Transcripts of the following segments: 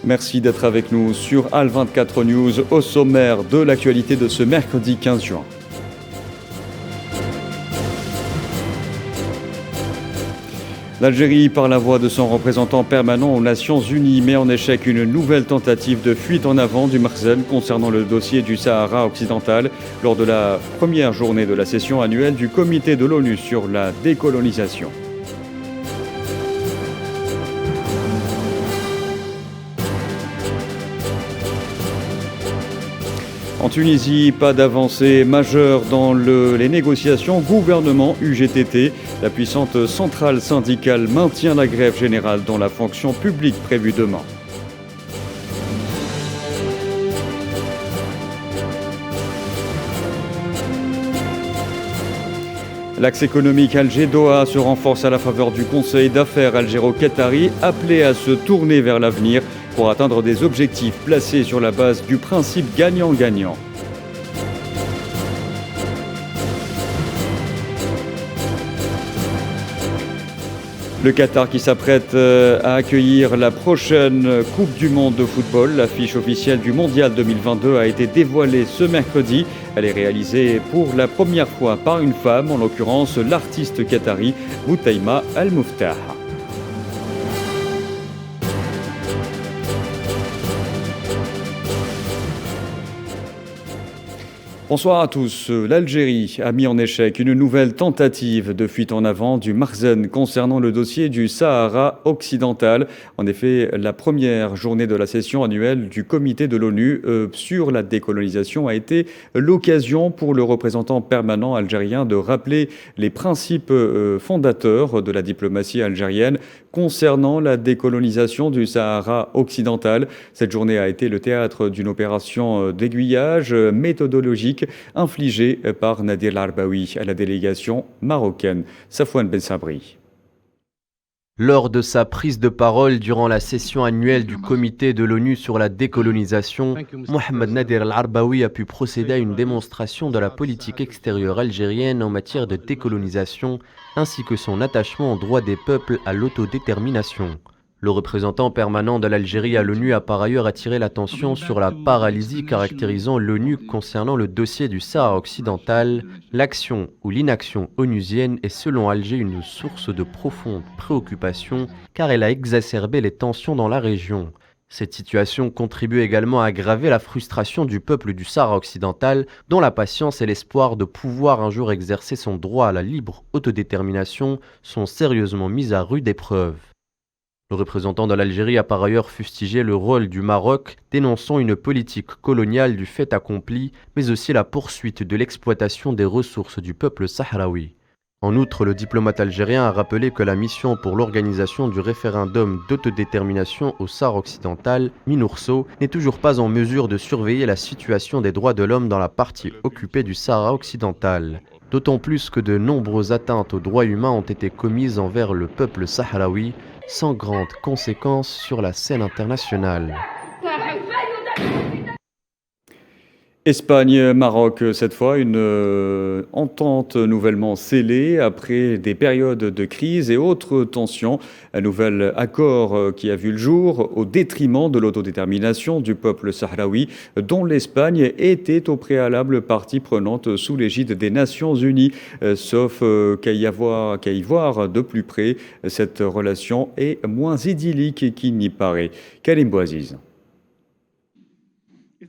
Merci d'être avec nous sur AL24 News au sommaire de l'actualité de ce mercredi 15 juin. L'Algérie, par la voix de son représentant permanent aux Nations Unies, met en échec une nouvelle tentative de fuite en avant du Makhzen concernant le dossier du Sahara occidental lors de la première journée de la session annuelle du Comité de l'ONU sur la décolonisation. En Tunisie, pas d'avancée majeure dans les négociations gouvernement-UGTT. La puissante centrale syndicale maintient la grève générale dans la fonction publique prévue demain. L'axe économique Alger-Doha se renforce à la faveur du Conseil d'affaires algéro-qatari, appelé à se tourner vers l'avenir pour atteindre des objectifs placés sur la base du principe gagnant-gagnant. Le Qatar qui s'apprête à accueillir la prochaine Coupe du Monde de football. L'affiche officielle du Mondial 2022 a été dévoilée ce mercredi. Elle est réalisée pour la première fois par une femme, en l'occurrence l'artiste qatari Boutaïma Al-Mouftah. Bonsoir à tous. L'Algérie a mis en échec une nouvelle tentative de fuite en avant du Makhzen concernant le dossier du Sahara occidental. En effet, la première journée de la session annuelle du Comité de l'ONU sur la décolonisation a été l'occasion pour le représentant permanent algérien de rappeler les principes fondateurs de la diplomatie algérienne concernant la décolonisation du Sahara occidental. Cette journée a été le théâtre d'une opération d'aiguillage méthodologique infligée par Nadir Larbaoui à la délégation marocaine. Safouane Ben Sabri. Lors de sa prise de parole durant la session annuelle du Comité de l'ONU sur la décolonisation, Mohamed Nadir Al-Arbaoui a pu procéder à une démonstration de la politique extérieure algérienne en matière de décolonisation, ainsi que son attachement aux droits des peuples à l'autodétermination. Le représentant permanent de l'Algérie à l'ONU a par ailleurs attiré l'attention sur la paralysie caractérisant l'ONU concernant le dossier du Sahara occidental. L'action ou l'inaction onusienne est selon Alger une source de profonde préoccupation car elle a exacerbé les tensions dans la région. Cette situation contribue également à aggraver la frustration du peuple du Sahara occidental dont la patience et l'espoir de pouvoir un jour exercer son droit à la libre autodétermination sont sérieusement mis à rude épreuve. Le représentant de l'Algérie a par ailleurs fustigé le rôle du Maroc, dénonçant une politique coloniale du fait accompli, mais aussi la poursuite de l'exploitation des ressources du peuple sahraoui. En outre, le diplomate algérien a rappelé que la mission pour l'organisation du référendum d'autodétermination au Sahara occidental, MINURSO, n'est toujours pas en mesure de surveiller la situation des droits de l'homme dans la partie occupée du Sahara occidental. D'autant plus que de nombreuses atteintes aux droits humains ont été commises envers le peuple sahraoui, sans grandes conséquences sur la scène internationale. Espagne-Maroc, cette fois, une entente nouvellement scellée après des périodes de crise et autres tensions. Un nouvel accord qui a vu le jour au détriment de l'autodétermination du peuple sahraoui, dont l'Espagne était au préalable partie prenante sous l'égide des Nations Unies. Sauf qu'à y voir de plus près, cette relation est moins idyllique qu'il n'y paraît. Karim Bouaziz.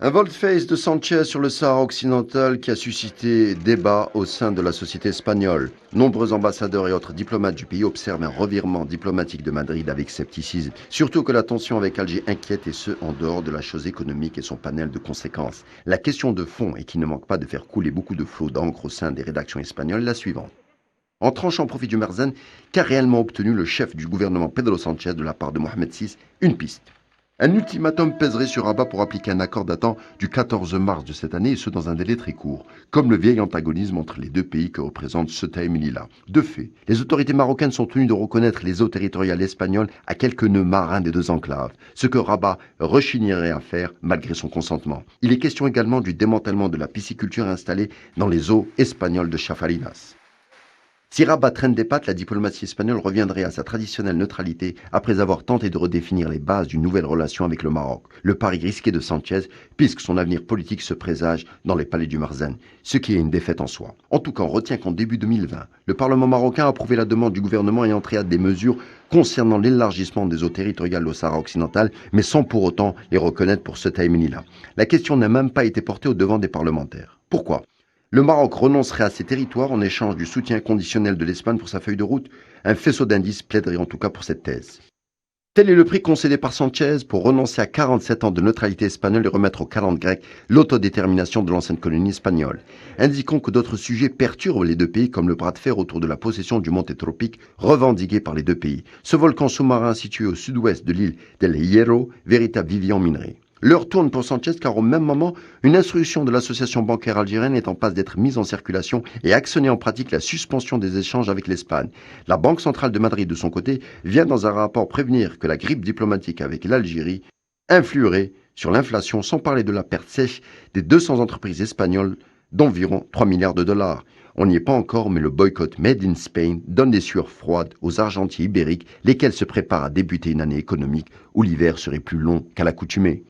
Un volte-face de Sanchez sur le Sahara occidental qui a suscité débat au sein de la société espagnole. Nombreux ambassadeurs et autres diplomates du pays observent un revirement diplomatique de Madrid avec scepticisme. Surtout que la tension avec Alger inquiète et ce, en dehors de la chose économique et son panel de conséquences. La question de fond, et qui ne manque pas de faire couler beaucoup de flots d'encre au sein des rédactions espagnoles, est la suivante. En tranchant profit du Makhzen, qu'a réellement obtenu le chef du gouvernement Pedro Sanchez de la part de Mohamed VI? Une piste. Un ultimatum pèserait sur Rabat pour appliquer un accord datant du 14 mars de cette année et ce dans un délai très court, comme le vieil antagonisme entre les deux pays que représentent Ceuta et Melilla. De fait, les autorités marocaines sont tenues de reconnaître les eaux territoriales espagnoles à quelques nœuds marins des deux enclaves, ce que Rabat rechignerait à faire malgré son consentement. Il est question également du démantèlement de la pisciculture installée dans les eaux espagnoles de Chafarinas. Si Rabat traîne des pattes, la diplomatie espagnole reviendrait à sa traditionnelle neutralité après avoir tenté de redéfinir les bases d'une nouvelle relation avec le Maroc. Le pari risqué de Sanchez, puisque son avenir politique se présage dans les palais du Marzen, ce qui est une défaite en soi. En tout cas, on retient qu'en début 2020, le Parlement marocain a approuvé la demande du gouvernement ayant trait à des mesures concernant l'élargissement des eaux territoriales au Sahara occidental, mais sans pour autant les reconnaître pour Ceuta et Melilla. La question n'a même pas été portée au devant des parlementaires. Pourquoi ? Le Maroc renoncerait à ces territoires en échange du soutien conditionnel de l'Espagne pour sa feuille de route. Un faisceau d'indices plaiderait en tout cas pour cette thèse. Tel est le prix concédé par Sanchez pour renoncer à 47 ans de neutralité espagnole et remettre au calendrier grec l'autodétermination de l'ancienne colonie espagnole. Indiquons que d'autres sujets perturbent les deux pays comme le bras de fer autour de la possession du Monte Tropique revendiqué par les deux pays. Ce volcan sous-marin situé au sud-ouest de l'île d'El Hierro, véritable vivier en minerai. L'heure tourne pour Sanchez car au même moment, une instruction de l'association bancaire algérienne est en passe d'être mise en circulation et actionner en pratique la suspension des échanges avec l'Espagne. La Banque centrale de Madrid, de son côté, vient dans un rapport prévenir que la grippe diplomatique avec l'Algérie influerait sur l'inflation, sans parler de la perte sèche des 200 entreprises espagnoles d'environ 3 milliards de dollars. On n'y est pas encore, mais le boycott Made in Spain donne des sueurs froides aux argentiers ibériques, lesquels se préparent à débuter une année économique où l'hiver serait plus long qu'à l'accoutumée.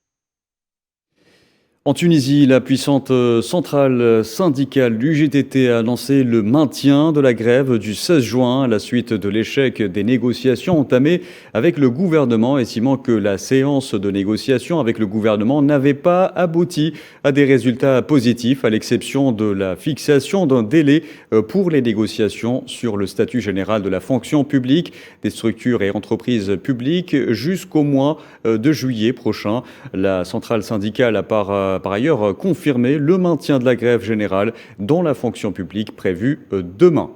En Tunisie, la puissante centrale syndicale l'UGTT a annoncé le maintien de la grève du 16 juin à la suite de l'échec des négociations entamées avec le gouvernement, estimant que la séance de négociation avec le gouvernement n'avait pas abouti à des résultats positifs, à l'exception de la fixation d'un délai pour les négociations sur le statut général de la fonction publique des structures et entreprises publiques jusqu'au mois de juillet prochain. La centrale syndicale a par ailleurs confirmé le maintien de la grève générale dans la fonction publique prévue demain.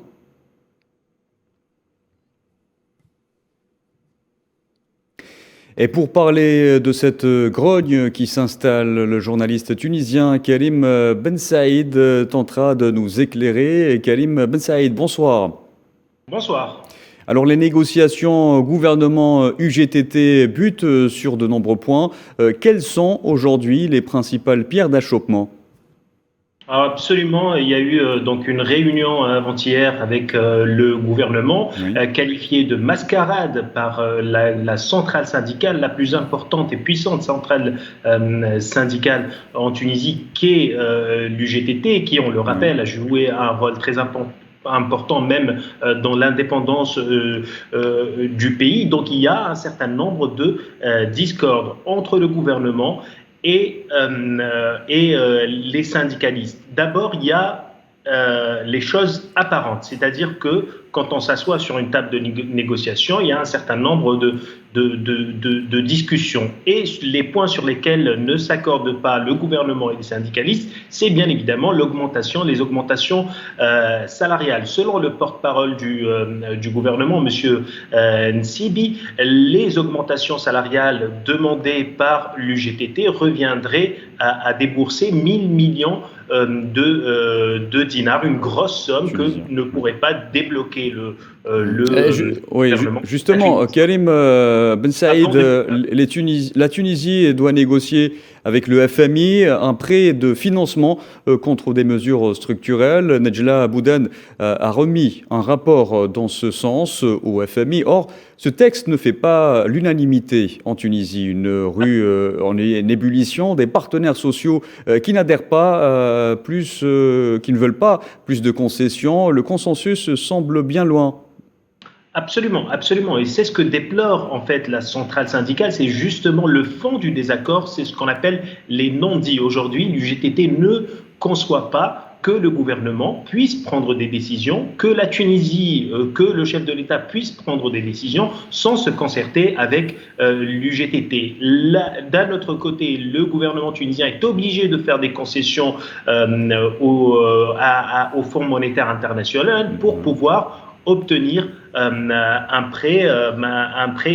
Et pour parler de cette grogne qui s'installe, le journaliste tunisien Karim Ben Saïd tentera de nous éclairer. Karim Ben Saïd, bonsoir. Bonsoir. Alors les négociations gouvernement-UGTT butent sur de nombreux points. Quelles sont aujourd'hui les principales pierres d'achoppement ? Absolument, il y a eu donc une réunion avant-hier avec le gouvernement, qualifiée de mascarade par la centrale syndicale, la plus importante et puissante centrale syndicale en Tunisie, qu'est l'UGTT, qui, on le rappelle, a joué un rôle très important même dans l'indépendance du pays. Donc il y a un certain nombre de discordes entre le gouvernement et les syndicalistes. D'abord, il y a les choses apparentes, c'est-à-dire que quand on s'assoit sur une table de négociation, il y a un certain nombre de discussions. Et les points sur lesquels ne s'accordent pas le gouvernement et les syndicalistes, c'est bien évidemment les augmentations salariales. Selon le porte-parole du gouvernement, M. Nsibi, les augmentations salariales demandées par l'UGTT reviendraient à débourser 1 000 millions de dinars, une grosse somme que ne pourrait pas débloquer gouvernement. Justement, Karim Ben Saïd, la Tunisie doit négocier avec le FMI un prêt de financement contre des mesures structurelles. Nedjla Boudane a remis un rapport dans ce sens au FMI. Or, ce texte ne fait pas l'unanimité en Tunisie. Une ébullition des partenaires sociaux qui n'adhèrent pas qui ne veulent pas plus de concessions. Le consensus semble bien loin. Absolument, absolument. Et c'est ce que déplore en fait la centrale syndicale, c'est justement le fond du désaccord, c'est ce qu'on appelle les non-dits. Aujourd'hui, l'UGTT ne conçoit pas que le gouvernement puisse prendre des décisions, que la Tunisie, que le chef de l'État puisse prendre des décisions sans se concerter avec l'UGTT. D'un autre côté, le gouvernement tunisien est obligé de faire des concessions au Fonds monétaire international pour pouvoir obtenir un prêt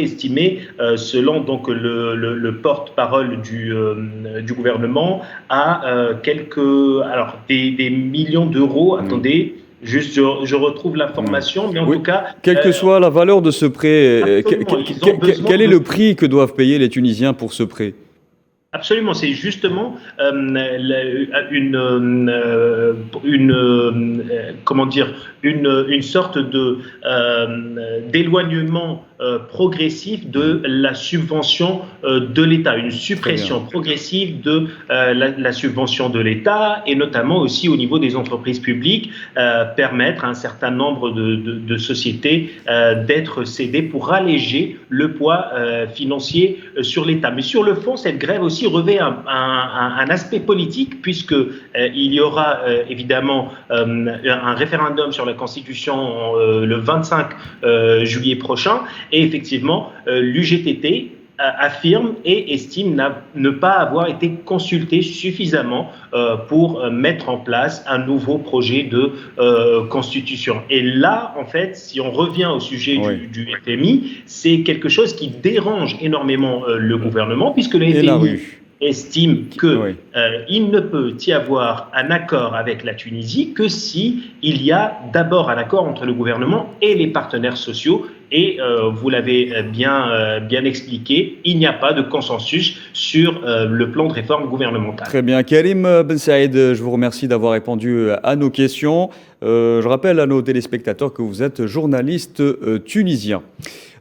estimé, selon donc le porte-parole du gouvernement, à des millions d'euros. Attendez, juste je retrouve l'information, mais en tout cas... Quelle que soit la valeur de ce prêt, quel est le prix que doivent payer les Tunisiens pour ce prêt ? Absolument, c'est justement une sorte de d'éloignement progressif de la subvention de l'État, une suppression progressive de la subvention de l'État et notamment aussi au niveau des entreprises publiques, permettre à un certain nombre de sociétés d'être cédées pour alléger le poids financier sur l'État. Mais sur le fond, cette grève aussi revêt un aspect politique puisque il y aura évidemment un référendum sur la Constitution le 25 juillet prochain et effectivement l'UGTT affirme et estime ne pas avoir été consulté suffisamment pour mettre en place un nouveau projet de constitution. Et là, en fait, si on revient au sujet du FMI, c'est quelque chose qui dérange énormément le gouvernement, puisque le FMI estime qu'il ne peut y avoir un accord avec la Tunisie que si il y a d'abord un accord entre le gouvernement et les partenaires sociaux. Et vous l'avez bien expliqué, il n'y a pas de consensus sur le plan de réforme gouvernementale. Très bien. Karim Ben Saïd, je vous remercie d'avoir répondu à nos questions. Je rappelle à nos téléspectateurs que vous êtes journaliste tunisien.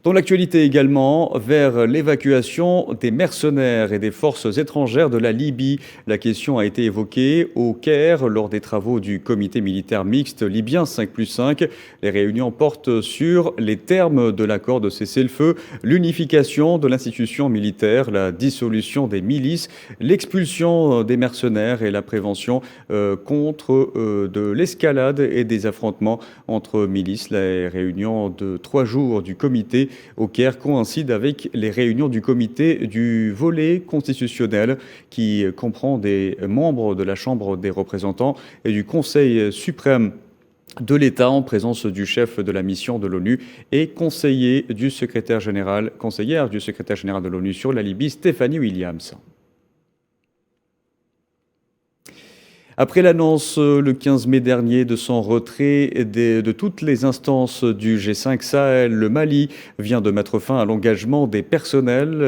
Dans l'actualité également, vers l'évacuation des mercenaires et des forces étrangères de la Libye. La question a été évoquée au Caire lors des travaux du comité militaire mixte libyen 5+5. Les réunions portent sur les termes de l'accord de cessez-le-feu, l'unification de l'institution militaire, la dissolution des milices, l'expulsion des mercenaires et la prévention contre de l'escalade et des affrontements entre milices. Les réunions de 3 jours du comité au Caire coïncide avec les réunions du comité du volet constitutionnel qui comprend des membres de la Chambre des représentants et du Conseil suprême de l'État en présence du chef de la mission de l'ONU et conseillère du secrétaire général de l'ONU sur la Libye, Stéphanie Williams. Après l'annonce le 15 mai dernier de son retrait de toutes les instances du G5 Sahel, le Mali vient de mettre fin à l'engagement des personnels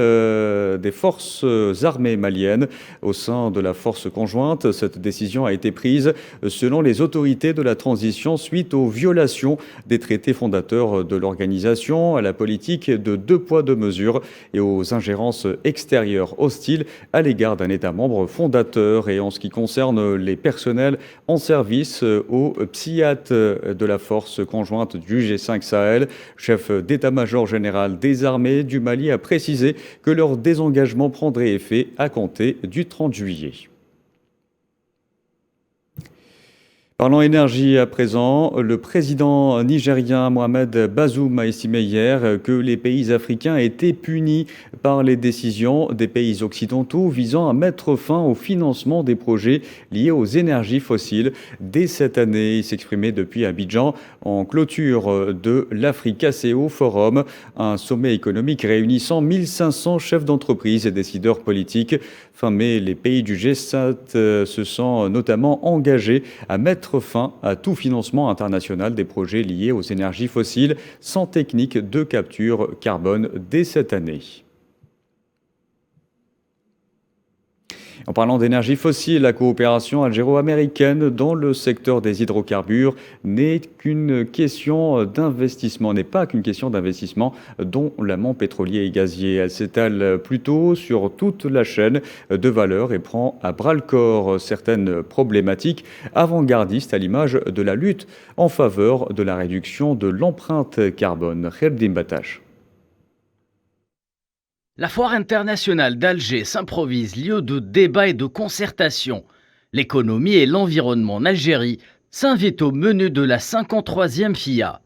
des forces armées maliennes au sein de la force conjointe. Cette décision a été prise selon les autorités de la transition suite aux violations des traités fondateurs de l'organisation, à la politique de 2 poids 2 mesures et aux ingérences extérieures hostiles à l'égard d'un État membre fondateur. Et en ce qui concerne les personnels en service au PSIAT de la force conjointe du G5 Sahel. Chef d'état-major général des armées du Mali a précisé que leur désengagement prendrait effet à compter du 30 juillet. Parlons énergie à présent, le président nigérien Mohamed Bazoum a estimé hier que les pays africains étaient punis par les décisions des pays occidentaux visant à mettre fin au financement des projets liés aux énergies fossiles. Dès cette année, il s'exprimait depuis Abidjan en clôture de l'Africa-CO Forum, un sommet économique réunissant 1500 chefs d'entreprise et décideurs politiques. Fin mai, les pays du G7 se sont notamment engagés à mettre fin à tout financement international des projets liés aux énergies fossiles sans technique de capture carbone dès cette année. En parlant d'énergie fossile, la coopération algéro-américaine dans le secteur des hydrocarbures n'est pas qu'une question d'investissement dont l'amont pétrolier et gazier. Elle s'étale plutôt sur toute la chaîne de valeur et prend à bras-le-corps certaines problématiques avant-gardistes à l'image de la lutte en faveur de la réduction de l'empreinte carbone. Kherdim Batache. La foire internationale d'Alger s'improvise lieu de débat et de concertation. L'économie et l'environnement en Algérie s'invitent au menu de la 53e FIA.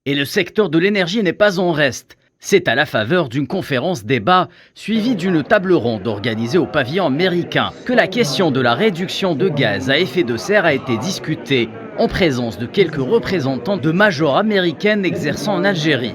Et le secteur de l'énergie n'est pas en reste. C'est à la faveur d'une conférence débat suivie d'une table ronde organisée au pavillon américain que la question de la réduction de gaz à effet de serre a été discutée en présence de quelques représentants de majors américaines exerçant en Algérie.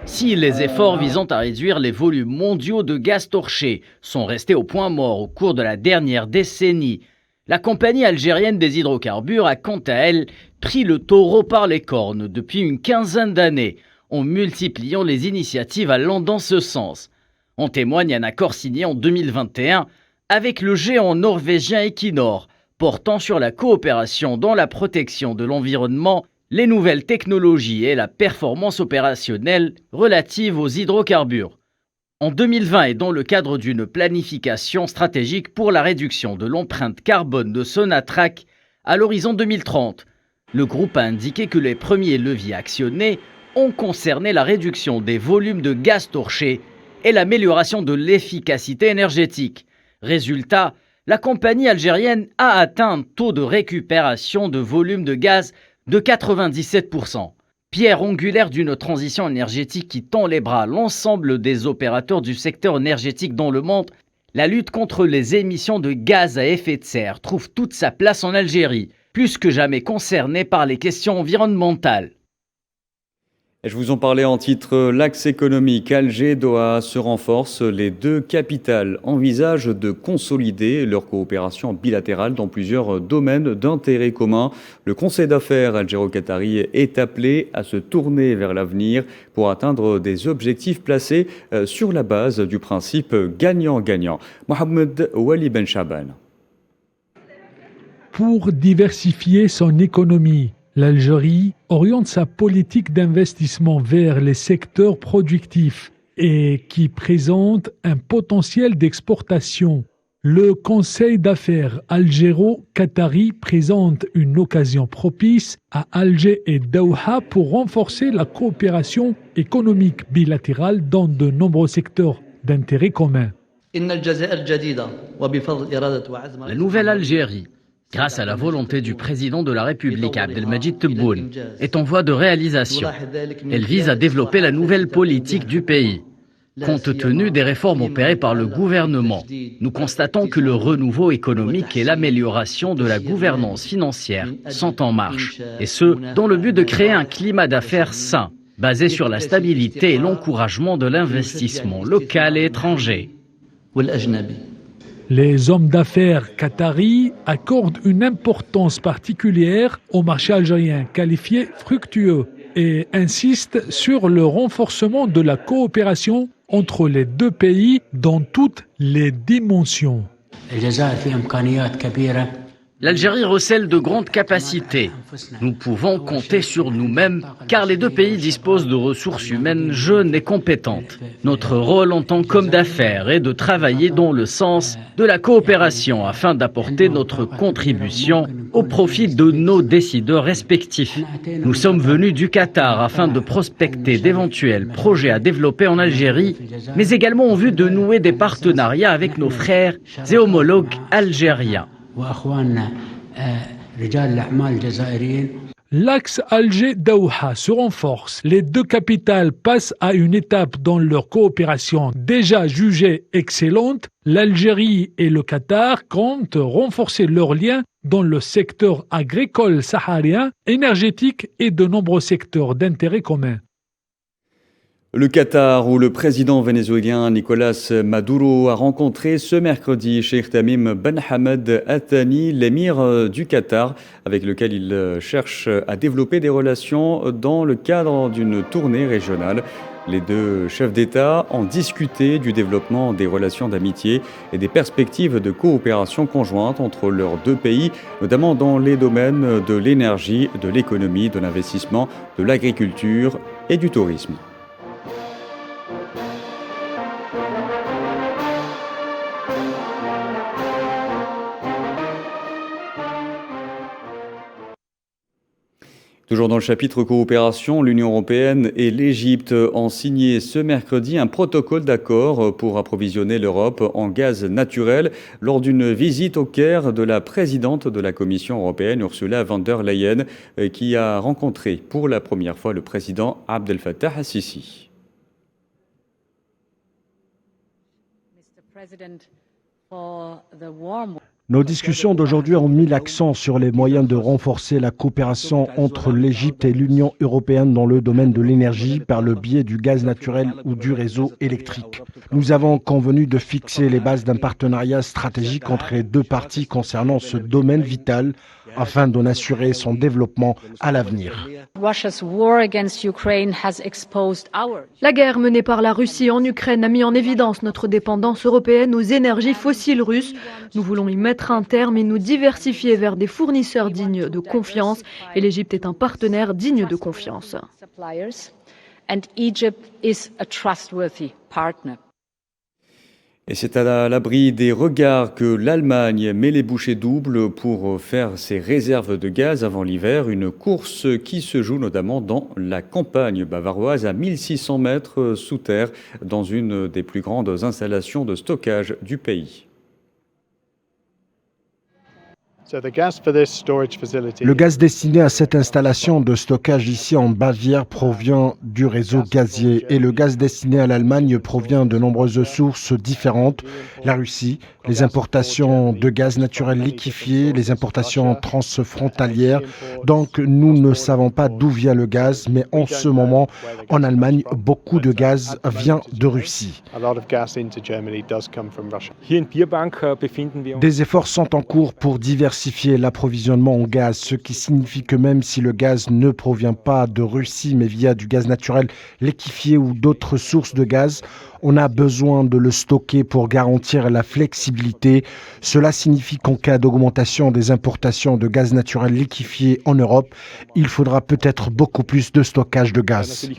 Si les efforts visant à réduire les volumes mondiaux de gaz torché sont restés au point mort au cours de la dernière décennie, la compagnie algérienne des hydrocarbures a quant à elle pris le taureau par les cornes depuis une quinzaine d'années en multipliant les initiatives allant dans ce sens. En témoigne un accord signé en 2021 avec le géant norvégien Equinor, portant sur la coopération dans la protection de l'environnement, les nouvelles technologies et la performance opérationnelle relative aux hydrocarbures. En 2020 et dans le cadre d'une planification stratégique pour la réduction de l'empreinte carbone de Sonatrach à l'horizon 2030, le groupe a indiqué que les premiers leviers actionnés ont concerné la réduction des volumes de gaz torché et l'amélioration de l'efficacité énergétique. Résultat, la compagnie algérienne a atteint un taux de récupération de volume de gaz de 97%. Pierre angulaire d'une transition énergétique qui tend les bras à l'ensemble des opérateurs du secteur énergétique dans le monde, la lutte contre les émissions de gaz à effet de serre trouve toute sa place en Algérie, plus que jamais concernée par les questions environnementales. Et je vous en parlais en titre, l'axe économique Alger-Doha se renforce. Les deux capitales envisagent de consolider leur coopération bilatérale dans plusieurs domaines d'intérêt commun. Le Conseil d'affaires algéro-qatari est appelé à se tourner vers l'avenir pour atteindre des objectifs placés sur la base du principe gagnant-gagnant. Mohamed Wali Ben Chaban. Pour diversifier son économie, l'Algérie oriente sa politique d'investissement vers les secteurs productifs et qui présentent un potentiel d'exportation. Le Conseil d'affaires algéro-qatari présente une occasion propice à Alger et Doha pour renforcer la coopération économique bilatérale dans de nombreux secteurs d'intérêt commun. La nouvelle Algérie, grâce à la volonté du président de la République, Abdelmadjid Tebboune, est en voie de réalisation. Elle vise à développer la nouvelle politique du pays. Compte tenu des réformes opérées par le gouvernement, nous constatons que le renouveau économique et l'amélioration de la gouvernance financière sont en marche, et ce, dans le but de créer un climat d'affaires sain, basé sur la stabilité et l'encouragement de l'investissement local et étranger. Les hommes d'affaires qataris accordent une importance particulière au marché algérien, qualifié fructueux, et insistent sur le renforcement de la coopération entre les deux pays dans toutes les dimensions. L'Algérie recèle de grandes capacités. Nous pouvons compter sur nous-mêmes car les deux pays disposent de ressources humaines jeunes et compétentes. Notre rôle en tant qu'homme d'affaires est de travailler dans le sens de la coopération afin d'apporter notre contribution au profit de nos décideurs respectifs. Nous sommes venus du Qatar afin de prospecter d'éventuels projets à développer en Algérie, mais également en vue de nouer des partenariats avec nos frères et homologues algériens. L'axe Alger-Doha se renforce. Les deux capitales passent à une étape dans leur coopération déjà jugée excellente. L'Algérie et le Qatar comptent renforcer leurs liens dans le secteur agricole saharien, énergétique et de nombreux secteurs d'intérêt commun. Le Qatar, où le président vénézuélien Nicolás Maduro a rencontré ce mercredi Cheikh Tamim Ben Hamed Al Thani, l'émir du Qatar, avec lequel il cherche à développer des relations dans le cadre d'une tournée régionale. Les deux chefs d'État ont discuté du développement des relations d'amitié et des perspectives de coopération conjointe entre leurs deux pays, notamment dans les domaines de l'énergie, de l'économie, de l'investissement, de l'agriculture et du tourisme. Toujours dans le chapitre coopération, l'Union européenne et l'Égypte ont signé ce mercredi un protocole d'accord pour approvisionner l'Europe en gaz naturel lors d'une visite au Caire de la présidente de la Commission européenne, Ursula von der Leyen, qui a rencontré pour la première fois le président Abdel Fattah al-Sisi. Nos discussions d'aujourd'hui ont mis l'accent sur les moyens de renforcer la coopération entre l'Égypte et l'Union européenne dans le domaine de l'énergie par le biais du gaz naturel ou du réseau électrique. Nous avons convenu de fixer les bases d'un partenariat stratégique entre les deux parties concernant ce domaine vital afin d'en assurer son développement à l'avenir. La guerre menée par la Russie en Ukraine a mis en évidence notre dépendance européenne aux énergies fossiles russes. Nous voulons y mettre un terme et nous diversifier vers des fournisseurs dignes de confiance. Et l'Égypte est un partenaire digne de confiance. Et c'est à l'abri des regards que l'Allemagne met les bouchées doubles pour faire ses réserves de gaz avant l'hiver. Une course qui se joue notamment dans la campagne bavaroise à 1600 mètres sous terre, dans une des plus grandes installations de stockage du pays. Le gaz destiné à cette installation de stockage ici en Bavière provient du réseau gazier et le gaz destiné à l'Allemagne provient de nombreuses sources différentes. La Russie, les importations de gaz naturel liquéfié, les importations transfrontalières. Donc nous ne savons pas d'où vient le gaz, mais en ce moment, en Allemagne, beaucoup de gaz vient de Russie. Des efforts sont en cours pour diversifier l'approvisionnement en gaz, ce qui signifie que même si le gaz ne provient pas de Russie, mais via du gaz naturel liquéfié ou d'autres sources de gaz, on a besoin de le stocker pour garantir la flexibilité. Cela signifie qu'en cas d'augmentation des importations de gaz naturel liquéfié en Europe, il faudra peut-être beaucoup plus de stockage de gaz.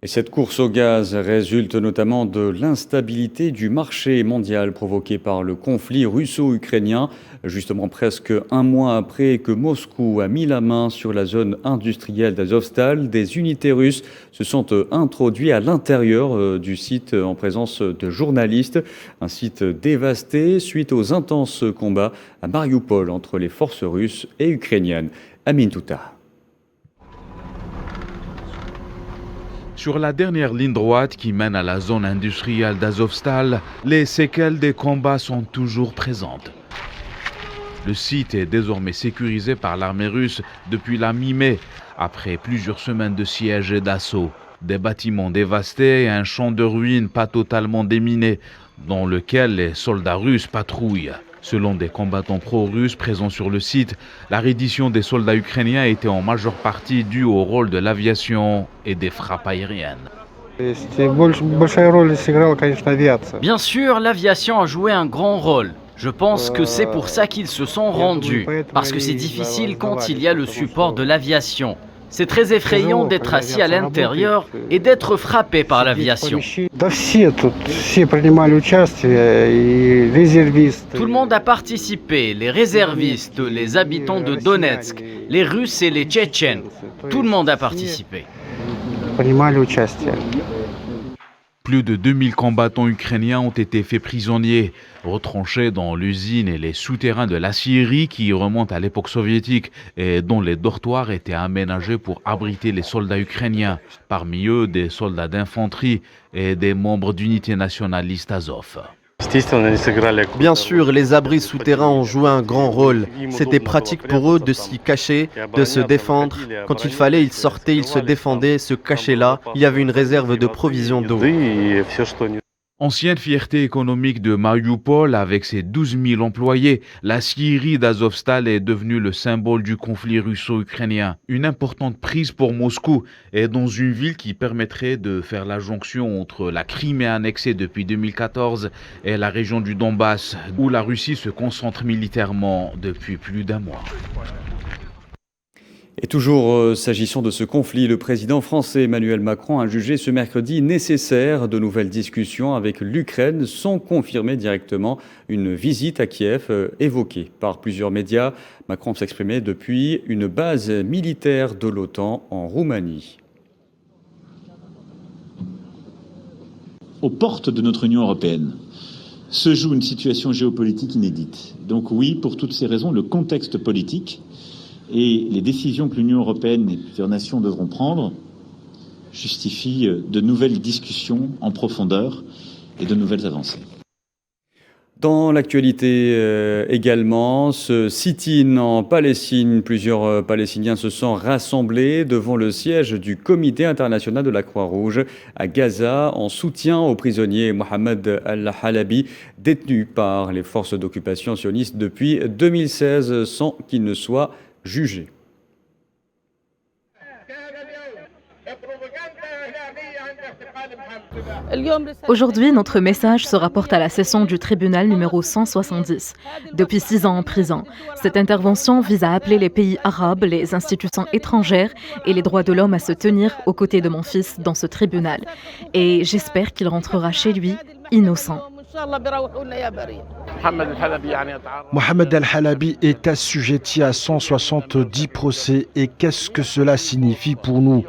Et cette course au gaz résulte notamment de l'instabilité du marché mondial provoquée par le conflit russo-ukrainien. Justement, presque un mois après que Moscou a mis la main sur la zone industrielle d'Azovstal, des unités russes se sont introduites à l'intérieur du site en présence de journalistes. Un site dévasté suite aux intenses combats à Mariupol entre les forces russes et ukrainiennes. Amin Touta. Sur la dernière ligne droite qui mène à la zone industrielle d'Azovstal, les séquelles des combats sont toujours présentes. Le site est désormais sécurisé par l'armée russe depuis la mi-mai, après plusieurs semaines de siège et d'assaut. Des bâtiments dévastés et un champ de ruines pas totalement déminé, dans lequel les soldats russes patrouillent. Selon des combattants pro-russes présents sur le site, la reddition des soldats ukrainiens était en majeure partie due au rôle de l'aviation et des frappes aériennes. Bien sûr, l'aviation a joué un grand rôle. Je pense que c'est pour ça qu'ils se sont rendus, parce que c'est difficile quand il y a le support de l'aviation. C'est très effrayant d'être assis à l'intérieur et d'être frappé par l'aviation. Tout le monde a participé, les réservistes, les habitants de Donetsk, les Russes et les Tchétchènes. Tout le monde a participé. Plus de 2000 combattants ukrainiens ont été faits prisonniers, retranchés dans l'usine et les souterrains de la Syrie qui remontent à l'époque soviétique et dont les dortoirs étaient aménagés pour abriter les soldats ukrainiens, parmi eux des soldats d'infanterie et des membres d'unités nationalistes Azov. Bien sûr, les abris souterrains ont joué un grand rôle. C'était pratique pour eux de s'y cacher, de se défendre. Quand il fallait, ils sortaient, ils se défendaient, se cachaient là. Il y avait une réserve de provisions d'eau. Ancienne fierté économique de Mariupol avec ses 12 000 employés, la scierie d'Azovstal est devenue le symbole du conflit russo-ukrainien. Une importante prise pour Moscou et dans une ville qui permettrait de faire la jonction entre la Crimée annexée depuis 2014 et la région du Donbass, où la Russie se concentre militairement depuis plus d'un mois. Et toujours s'agissant de ce conflit, le président français Emmanuel Macron a jugé ce mercredi nécessaire de nouvelles discussions avec l'Ukraine sans confirmer directement une visite à Kiev évoquée par plusieurs médias. Macron s'exprimait depuis une base militaire de l'OTAN en Roumanie. Aux portes de notre Union européenne se joue une situation géopolitique inédite. Donc oui, pour toutes ces raisons, le contexte politique et les décisions que l'Union européenne et plusieurs nations devront prendre justifient de nouvelles discussions en profondeur et de nouvelles avancées. Dans l'actualité également, ce sit-in en Palestine, plusieurs Palestiniens se sont rassemblés devant le siège du Comité international de la Croix-Rouge à Gaza en soutien au prisonnier Mohamed al-Halabi, détenu par les forces d'occupation sionistes depuis 2016 sans qu'il ne soit jugé. Aujourd'hui, notre message se rapporte à la session du tribunal numéro 170. Depuis 6 ans en prison, cette intervention vise à appeler les pays arabes, les institutions étrangères et les droits de l'homme à se tenir aux côtés de mon fils dans ce tribunal. Et j'espère qu'il rentrera chez lui innocent. Mohamed al-Halabi est assujetti à 170 procès. Et qu'est-ce que cela signifie pour nous?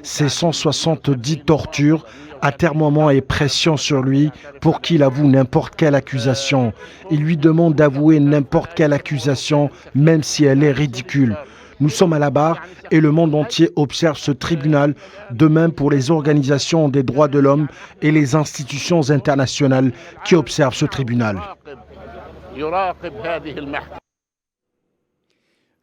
Ces 170 tortures, atermoiements et pression sur lui pour qu'il avoue n'importe quelle accusation. Il lui demande d'avouer n'importe quelle accusation, même si elle est ridicule. Nous sommes à la barre et le monde entier observe ce tribunal, de même pour les organisations des droits de l'homme et les institutions internationales qui observent ce tribunal.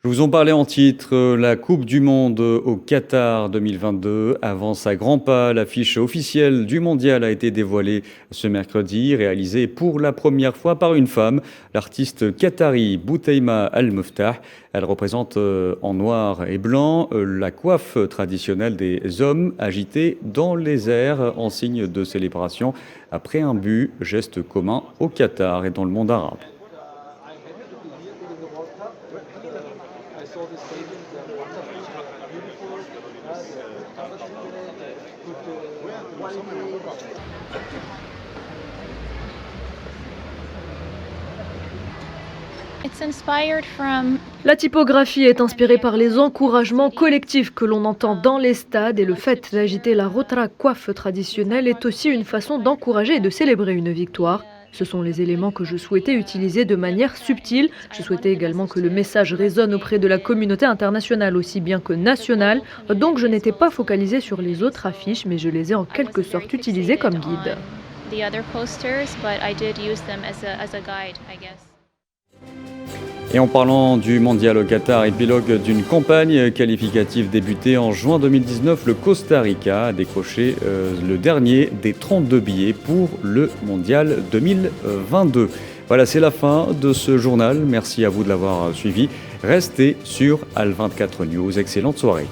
Je vous en parlais en titre, la Coupe du Monde au Qatar 2022 avance à grands pas. L'affiche officielle du mondial a été dévoilée ce mercredi, réalisée pour la première fois par une femme, l'artiste qatari Boutaïma Al-Muftah. Elle représente en noir et blanc la coiffe traditionnelle des hommes agités dans les airs en signe de célébration après un but, geste commun au Qatar et dans le monde arabe. La typographie est inspirée par les encouragements collectifs que l'on entend dans les stades et le fait d'agiter la rotra, coiffe traditionnelle, est aussi une façon d'encourager et de célébrer une victoire. Ce sont les éléments que je souhaitais utiliser de manière subtile. Je souhaitais également que le message résonne auprès de la communauté internationale aussi bien que nationale. Donc je n'étais pas focalisée sur les autres affiches, mais je les ai en quelque sorte utilisées comme guide. Et en parlant du mondial au Qatar, épilogue d'une campagne qualificative débutée en juin 2019, le Costa Rica a décroché le dernier des 32 billets pour le mondial 2022. Voilà, c'est la fin de ce journal. Merci à vous de l'avoir suivi. Restez sur Al 24 News. Excellente soirée.